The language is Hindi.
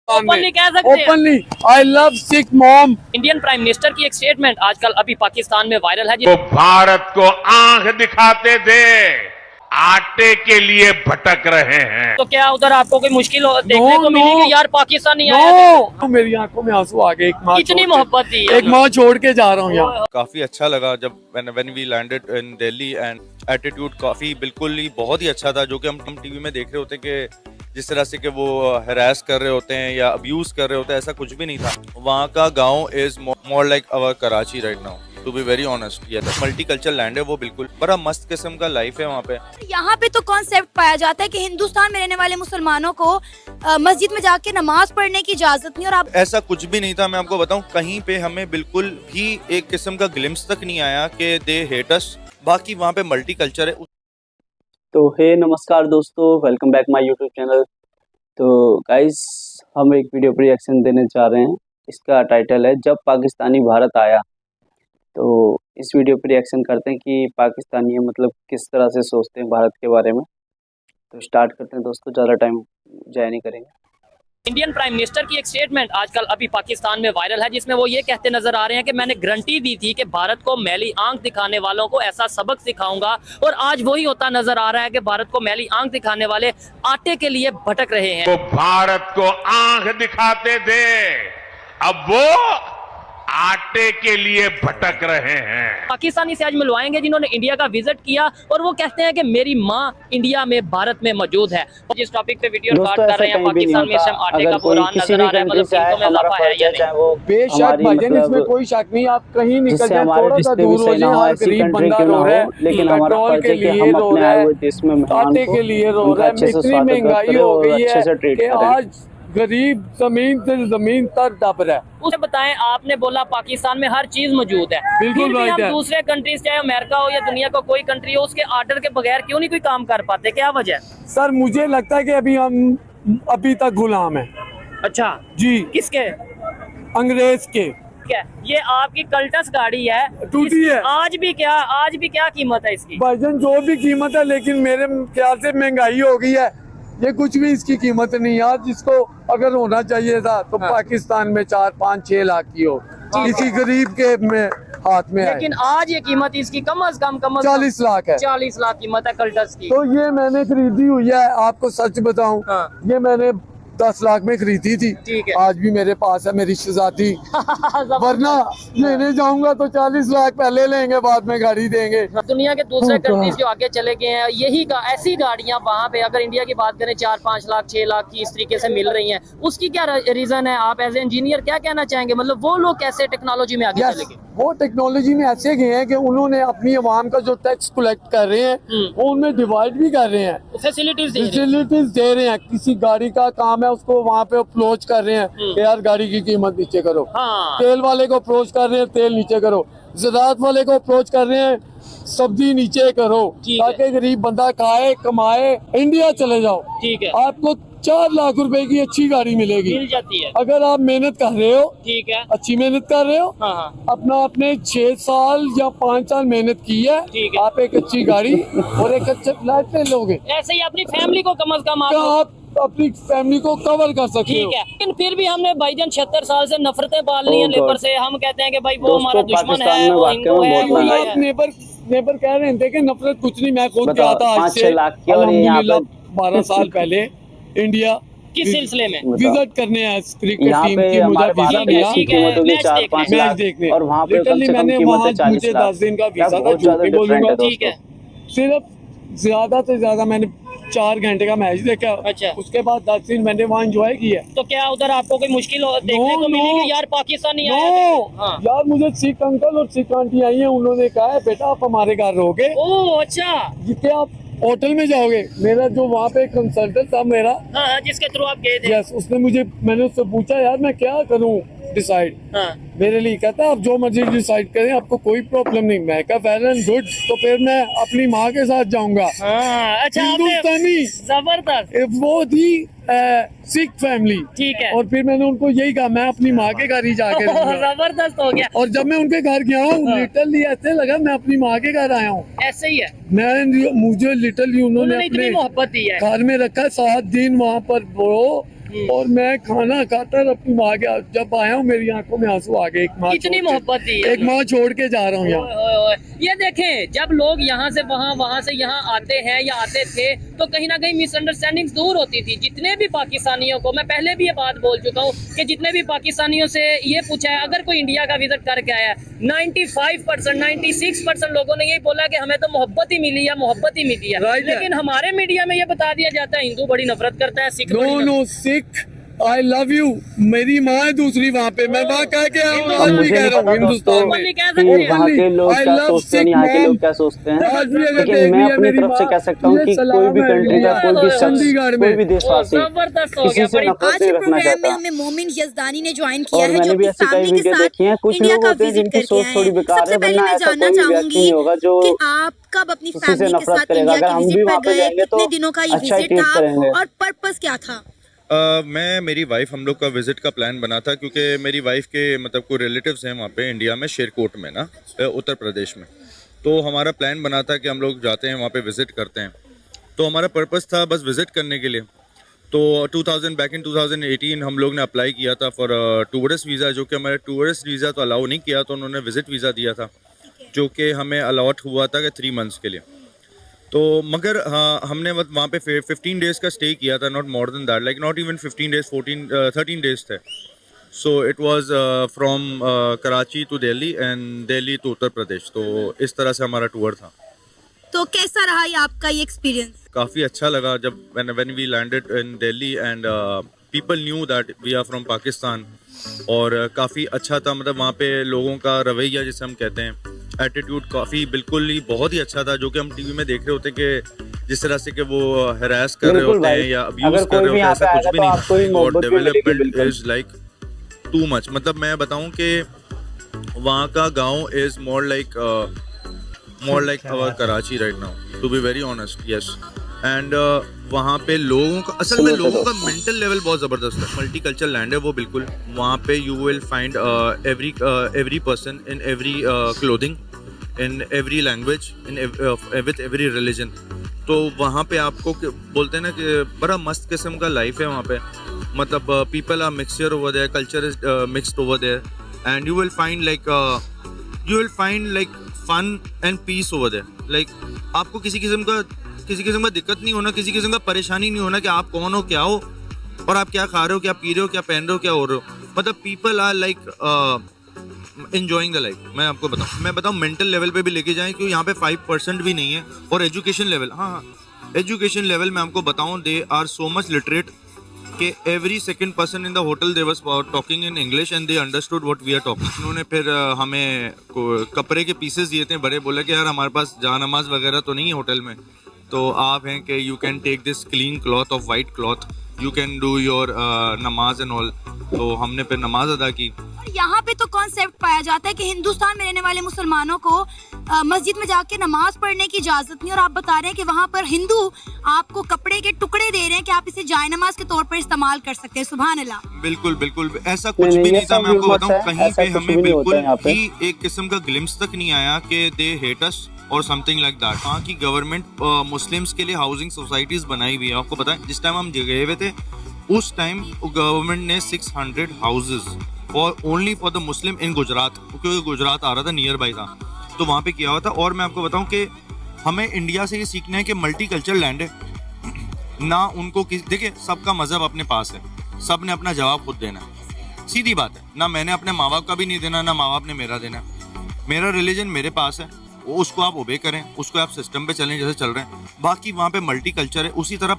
ओपनली कह सकते हैं। Openly I love Sikh mom. Indian prime minister की एक स्टेटमेंट आजकल अभी पाकिस्तान में वायरल है वो भारत को आंख दिखाते थे, आटे के लिए भटक रहे हैं। तो क्या उधर आपको कोई मुश्किल देखने को मिली कि यार पाकिस्तान नहीं आया? नो, मेरी आंखों में आंसू आ गए। एक माँ कितनी छोड़ के- मोहब्बत थी एक माँ छोड़ के जा रहा हूँ यहाँ। काफी अच्छा लगा जब when we landed in Delhi and attitude काफी बिल्कुल ही बहुत ही अच्छा था, जो कि हम टीवी में देख रहे होते कि जिस तरह से कि वो हरास कर रहे होते हैं या अब्यूज कर रहे होते हैं, ऐसा कुछ भी नहीं था। वहाँ का गांव is more like our Karachi right now, to be very honest. ये मल्टीकल्चरल लैंड है वो, बिल्कुल बड़ा मस्त किस्म का लाइफ है वहाँ पे। यहाँ पे तो कॉन्सेप्ट पाया जाता है कि हिंदुस्तान में रहने वाले मुसलमानों को मस्जिद में जाके नमाज पढ़ने की इजाजत नहीं, और आप ऐसा कुछ भी नहीं था। मैं आपको बताऊं, कहीं पे हमें बिल्कुल भी एक किस्म का ग्लिम्स तक नहीं आया कि दे हेट अस। बाकी वहाँ पे मल्टीकल्चर है। तो हे नमस्कार दोस्तों, welcome back my YouTube channel. तो गाइस, हम एक वीडियो पर रिएक्शन देने जा रहे हैं। इसका टाइटल है जब पाकिस्तानी भारत आया। तो इस वीडियो पर रिएक्शन करते हैं कि पाकिस्तानी मतलब किस तरह से सोचते हैं भारत के बारे में। तो स्टार्ट करते हैं दोस्तों, ज़्यादा टाइम जाया नहीं करेंगे। इंडियन प्राइम मिनिस्टर की एक स्टेटमेंट आजकल अभी पाकिस्तान में वायरल है, जिसमें वो ये कहते नजर आ रहे हैं कि मैंने गारंटी दी थी कि भारत को मैली आंख दिखाने वालों को ऐसा सबक सिखाऊंगा, और आज वही होता नजर आ रहा है कि भारत को मैली आंख दिखाने वाले आटे के लिए भटक रहे हैं। वो भारत को आंख दिखाते थे, अब वो आटे के लिए भटक रहे हैं। पाकिस्तानी से आज मिलवाएंगे जिन्होंने इंडिया का विजिट किया, और वो कहते हैं कि मेरी माँ इंडिया में भारत में मौजूद है। जिस टॉपिक पे वीडियो रिकॉर्ड कर रहे हैं, पाकिस्तान में इस टाइम आटे का बुरान नजर आ रहा है, मतलब कीमतों में इजाफा है या नहीं? बेशक भाईजान, इसमें कोई शक नहीं। आप कहीं निकल जाए, थोड़ा सा दूर हो जाए, हर गरीब बंदा रो रहा है, लेकिन हमारा पेट्रोल के लिए रो रहा है, आटे के लिए रो रहा है। इतनी महंगाई हो गई है कि आज गरीब जमीन से जमीन तक दब रहा है। उसे बताएं, आपने बोला पाकिस्तान में हर चीज मौजूद है, बिल्कुल फिर भी राइट हम है। दूसरे कंट्रीज, चाहे अमेरिका हो या दुनिया का कोई कंट्री हो, उसके ऑर्डर के बगैर क्यों नहीं कोई काम कर पाते? क्या वजह है? सर, मुझे लगता है कि अभी तक गुलाम है अच्छा जी, किसके? अंग्रेज के। क्या ये आपकी कल्टस गाड़ी है, टूटी है। आज भी क्या कीमत है इसकी? भाईजान जो भी कीमत है, लेकिन मेरे ख्याल से महंगाई हो गई है, ये कुछ भी इसकी कीमत नहीं है। आज जिसको अगर होना चाहिए था तो पाकिस्तान में 4, 5, 6 लाख की हो, किसी गरीब के में हाथ में लेकिन आज ये कीमत इसकी कम अज कम 40 लाख है। 40 लाख कीमत है कल्टस की। तो ये मैंने खरीदी हुई है, आपको सच बताऊं, ये मैंने 10 लाख में खरीदी थी। ठीक है। आज भी मेरे पास है, मेरी शहजादी। वरना लेने जाऊंगा तो 40 लाख पहले लेंगे, बाद में गाड़ी देंगे। दुनिया के दूसरे कंट्रीज जो आगे चले गए हैं, यही ऐसी गाड़ियां वहाँ पे, अगर इंडिया की बात करें, 4, 5 लाख 6 लाख की इस तरीके से मिल रही हैं। उसकी क्या रीजन है? आप एज ए इंजीनियर क्या कहना चाहेंगे? मतलब वो लोग कैसे टेक्नोलॉजी में आगे चले गए? वो टेक्नोलॉजी में ऐसे गए हैं कि उन्होंने अपनी आवाम का जो टैक्स कलेक्ट कर रहे हैं वो उनमें डिवाइड भी कर रहे हैं, फैसिलिटीज दे रहे हैं। किसी गाड़ी का काम है, उसको वहाँ पे अप्रोच कर रहे हैं कि यार गाड़ी की कीमत नीचे करो। हाँ। तेल वाले को अप्रोच कर रहे हैं, तेल नीचे करो। ज़राअत वाले को अप्रोच कर रहे हैं, सब्जी नीचे करो, ताकि गरीब बंदा खाए, कमाए, इंडिया चले जाओ। ठीक है। आपको 4 लाख रुपए की अच्छी गाड़ी मिलेगी, मिल जाती है अगर आप मेहनत कर रहे हो। ठीक है। अच्छी मेहनत कर रहे हो, हाँ। अपने 6 साल या 5 साल मेहनत की है, आप एक अच्छी गाड़ी और एक अच्छे फ्लैट ले लोगे। ऐसे ही अपनी फैमिली को कम अज कम आप अपनी फैमिली को कवर कर सकते हो। ठीक है। लेकिन फिर भी हमने भाईजान 76 साल से नफरतें पाल ली हैं लेबर से। हम कहते हैं कि भाई वो हमारा दुश्मन है, वो हिंदू है, वो ये है। आप नेबर कह रहे थे कि नफरत कुछ नहीं। मैं खुद गया था आज से अल्हम्दुलिल्लाह 12 साल पहले इंडिया किस सिलसिले में विजिट करने आया क्रिकेट टीम की। मुझे वीजा मिला मैच देखने, और वहाँ पे मैंने वहाँ मुझे 10 दिन का वीजा था, झूठ नहीं बोलूंगा। ठीक है। सिर्फ ज्यादा से ज्यादा मैंने 4 घंटे का मैच देखा। अच्छा। उसके बाद 10 दिन मैंने वहाँ एंजॉय किया। तो क्या उधर आपको कोई मुश्किल देखने को मिली कि यार पाकिस्तान नहीं आया? हाँ। यार मुझे सिख अंकल और सिख आंटी आई हैं, उन्होंने कहा है बेटा आप हमारे घर रहोगे। ओह अच्छा। जितने आप होटल में जाओगे। मेरा जो वहाँ पे कंसल्टेंट था मेरा, हाँ, जिसके थ्रू आप गए थे। यस, मैंने उससे पूछा यार मैं क्या करूँ डिसाइड। हाँ। मेरे लिए कहता है आप जो मर्जी डिसाइड करें, आपको कोई प्रॉब्लम नहीं। मैं कहा वेल एंड गुड, तो फिर मैं अपनी माँ के साथ जाऊंगा। हाँ, अच्छा, हिंदुस्तानी जबरदस्त। वो थी सिख फैमिली। ठीक है। और फिर मैंने उनको यही कहा मैं अपनी माँ के घर ही जाके जबरदस्त हो गया। और जब मैं उनके घर गया हूँ, लिटरली ऐसे लगा मैं अपनी माँ के घर आया हूँ। ऐसे ही है। मुझे लिटरली उन्होंने इतनी अपने मोहब्बत दी है। घर में रखा 7 दिन वहाँ पर। वो और मैं खाना खाता और अपनी माँ के जब आया हूँ मेरी आंखों में आंसू आ गए। एक माँ इतनी मोहब्बत थी एक माँ छोड़ के जा रहा हूँ यहाँ। ओए, ओए, ओए। ये देखें, जब लोग यहाँ से वहाँ, वहाँ से यहाँ आते हैं या आते थे तो कहीं ना कहीं मिसअंडरस्टैंडिंग दूर होती थी। जितने भी पाकिस्तानियों को, मैं पहले भी ये बात बोल चुका हूँ कि जितने भी पाकिस्तानियों से ये पूछा है अगर कोई इंडिया का विजिट करके आया है, 95%, 96% लोगों ने यही बोला कि हमें तो मोहब्बत ही मिली है, मोहब्बत ही मिली है। लेकिन हमारे मीडिया में ये बता दिया जाता है हिंदू बड़ी नफरत करता है, सिख बड़ी no Sikh I love you, मेरी माँ है दूसरी वहाँ पे, मैं वहाँ कह के आया हूँ, आज भी कह रहा हूँ हिंदुस्तान में। वहाँ के लोग क्या सोचते हैं, यहाँ के लोग क्या सोचते हैं, आज भी अगर लेकिन देख मैं लिया अपनी मेरी तरफ से माँ, कह सकता हूँ कि कोई भी कंट्री का कोई भी शख्स, कोई भी देशवासी जबरदस्त हो किसी गया से बड़ी। नफरत आज नहीं के रखना प्रोग्राम में चाहता। हमें मोमिन यजदानी ने ज्वाइन किया और है, मैंने जो भी कि ऐसी कई फैमिली के वीडियो साथ देखी हैं। कुछ इंडिया लोग का होते हैं विजिट जिनकी करके सोच आए थोड़ी हैं। बेकार सबसे है, पहले वरना मैं ऐसा जानना कोई भी व्यक्ति चाहूंगी नहीं होगा जो कि आप कब अपनी किसी से फैमिली के नफरत साथ करेगा। इंडिया अगर के हम भी विजिट वहाँ पर पे गए, जाएंगे तो कितने दिनों का ये अच्छा ही विजिट ट्रीट था करेंगे। और पर्पस क्या था? मैं मेरी वाइफ, हम लोग का विजिट का प्लान बना था क्योंकि मेरी वाइफ के मतलब कोई रिलेटिव्स हैं वहाँ पे इंडिया में, शेरकोट में ना, उत्तर प्रदेश में। तो हमारा प्लान बना था कि हम लोग जाते हैं वहाँ पे विज़िट करते हैं। तो हमारा पर्पस था बस विज़िट करने के लिए। तो 2018 हम लोग ने अप्लाई किया था फॉर टूरिस्ट वीज़ा, जो कि हमारे टूरिस्ट वीज़ा तो अलाउ नहीं किया, तो उन्होंने विज़िट वीज़ा दिया था जो कि हमें अलॉट हुआ था कि 3 मंथ्स के लिए। तो मगर हाँ, हमने वहाँ पे 15 डेज़ का स्टे किया था, not more than that, like not even 15 days, 13 days थे। So it was from Karachi to Delhi and Delhi to Uttar Pradesh. तो इस तरह से हमारा टूर था। तो कैसा रहा ये आपका ये एक्सपीरियंस? काफ़ी अच्छा लगा जब when we landed in Delhi and people knew that we are from Pakistan। और काफ़ी अच्छा था, मतलब वहाँ पे लोगों का रवैया जिसे हम कहते हैं, एटीट्यूड काफ़ी बिल्कुल ही बहुत ही अच्छा था, जो कि हम टीवी में देख रहे होते कि जिस तरह से कि वो हरास कर रहे होते हैं या अब्यूज़ कर रहे होते हैं, ऐसा कुछ भी नहीं। और development is like too much. मतलब मैं बताऊँ कि वहाँ का गाँव is more like our Karachi right now, to be very honest. Yes and वहाँ पे लोगों का, असल में लोगों का मेंटल लेवल बहुत ज़बरदस्त है। मल्टी कल्चर लैंड है वो बिल्कुल। वहाँ पे you will find every person in every clothing, in every language, in with every religion. तो वहाँ पे आपको बोलते हैं ना कि बड़ा मस्त किस्म का लाइफ है वहाँ पे। मतलब people are mixture over there, culture is mixed over there and you will find like fun and peace over there. Like आपको किसी किस्म का दिक्कत नहीं होना, किसी किस्म का परेशानी नहीं होना कि आप कौन हो, क्या हो और आप क्या खा रहे हो, क्या पी रहे हो, क्या पहन रहे हो, क्या हो रहे हो। मतलब people are like enjoying the life. मैं आपको बताऊं मेंटल लेवल पे भी लेके जाएं, क्योंकि यहाँ पे 5% भी नहीं है। और एजुकेशन लेवल, हाँ एजुकेशन लेवल मैं आपको बताऊं, they are so much literate कि every second person in the hotel they was talking in English and they understood what we are talking. उन्होंने फिर हमें कपड़े के पीसेस दिए थे बड़े, बोला कि यार हमारे पास जहानमाज वगैरह तो नहीं है होटल में, तो आप हैं कि you can take this clean cloth of white cloth, you can do your नमाज एंड ऑल। तो हमने फिर नमाज अदा की। और यहाँ पे तो कॉन्सेप्ट पाया जाता है कि हिंदुस्तान में रहने वाले मुसलमानों को मस्जिद में जाके नमाज पढ़ने की इजाजत नहीं, और आप बता रहे हैं कि वहाँ पर हिंदू आपको कपड़े के टुकड़े दे रहे हैं कि आप इसे जाय नमाज के तौर पर इस्तेमाल कर सकते हैं। सुभान अल्लाह। बिल्कुल बिल्कुल ऐसा कुछ भी नहीं था। मैं आपको बताऊं कहीं पे हमें बिल्कुल ही एक किस्म का ग्लिम्स तक नहीं आया कि दे हेट अस और समथिंग लाइक दैट। वहाँ की गवर्नमेंट मुस्लिम्स के लिए हाउसिंग सोसाइटीज बनाई हुई है। आपको पता है जिस टाइम हम गए हुए थे उस टाइम गवर्नमेंट ने 600 houses only for the Muslim in Gujarat, क्योंकि गुजरात आ रहा था, नियर बाई था, तो वहाँ पे किया हुआ था। और मैं आपको बताऊं कि हमें इंडिया से ये सीखना है कि मल्टी कल्चर लैंड है ना। उनको देखिए सबका मजहब अपने पास है, सब ने अपना जवाब खुद देना है, सीधी बात है। ना मैंने अपने माँ बाप का भी नहीं देना, ना माँ बाप ने मेरा देना। मेरा रिलीजन मेरे पास है, उसको आप ओबे करें, उसको आप सिस्टम पे चलें जैसे चल रहे हैं। बाकी वहाँ पे मल्टी कल्चर है, उसी तरह